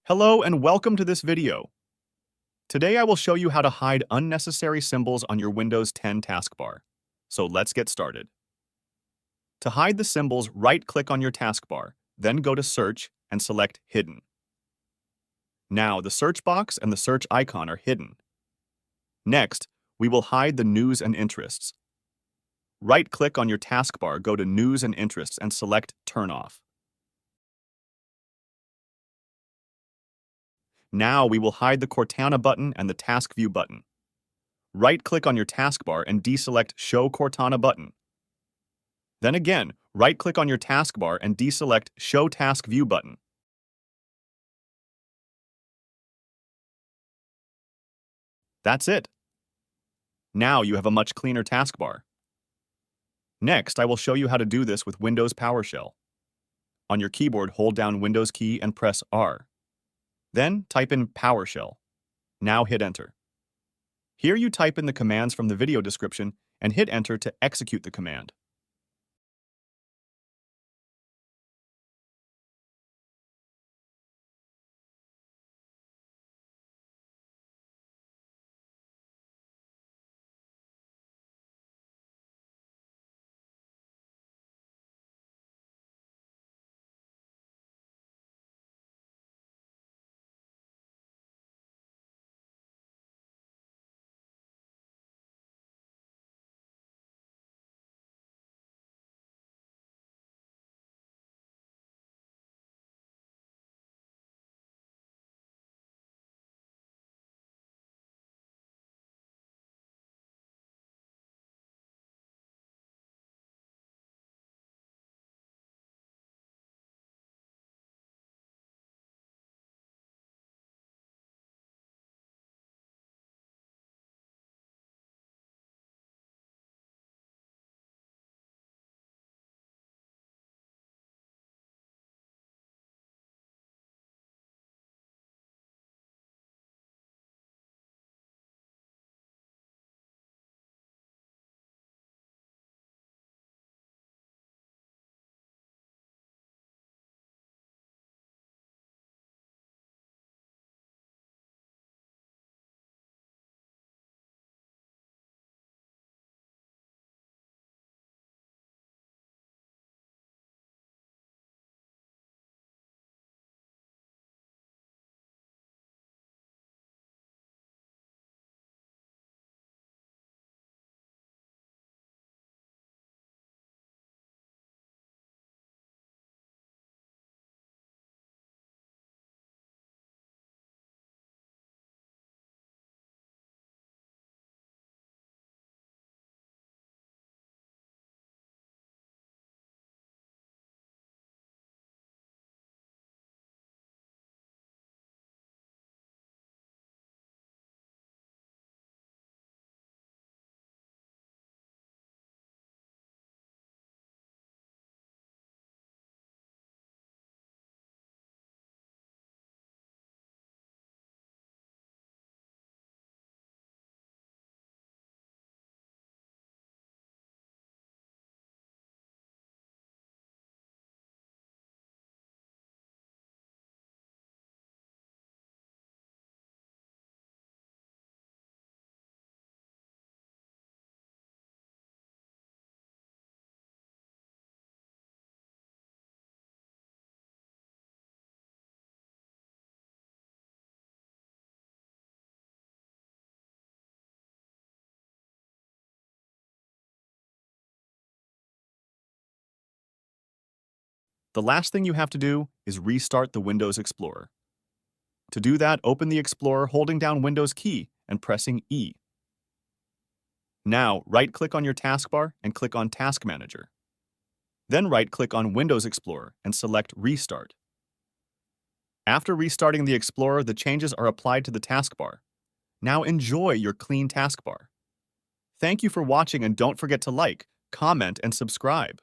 Hello and welcome to this video. Today I will show you how to hide unnecessary symbols on your Windows 10 taskbar. So let's get started. To hide the symbols, right-click on your taskbar, then go to Search and select Hidden. Now the search box and the search icon are hidden. Next, we will hide the News and Interests. Right-click on your taskbar, go to News and Interests and select Turn Off. Now we will hide the Cortana button and the TaskView button. Right-click on your taskbar and deselect ShowCortanaButton. Then again, right-click on your taskbar and deselect ShowTaskViewButton. That's it. Now you have a much cleaner taskbar. Next, I will show you how to do this with Windows PowerShell. On your keyboard, hold down Windows key and press R. Then type in PowerShell. Now hit Enter. Here you type in the commands from the video description and hit Enter to execute the command. The last thing you have to do is restart the Windows Explorer. To do that, open the Explorer holding down Windows key and pressing E. Now, right-click on your taskbar and click on Task Manager. Then right-click on Windows Explorer and select Restart. After restarting the Explorer, the changes are applied to the taskbar. Now enjoy your clean taskbar. Thank you for watching and don't forget to like, comment, and subscribe.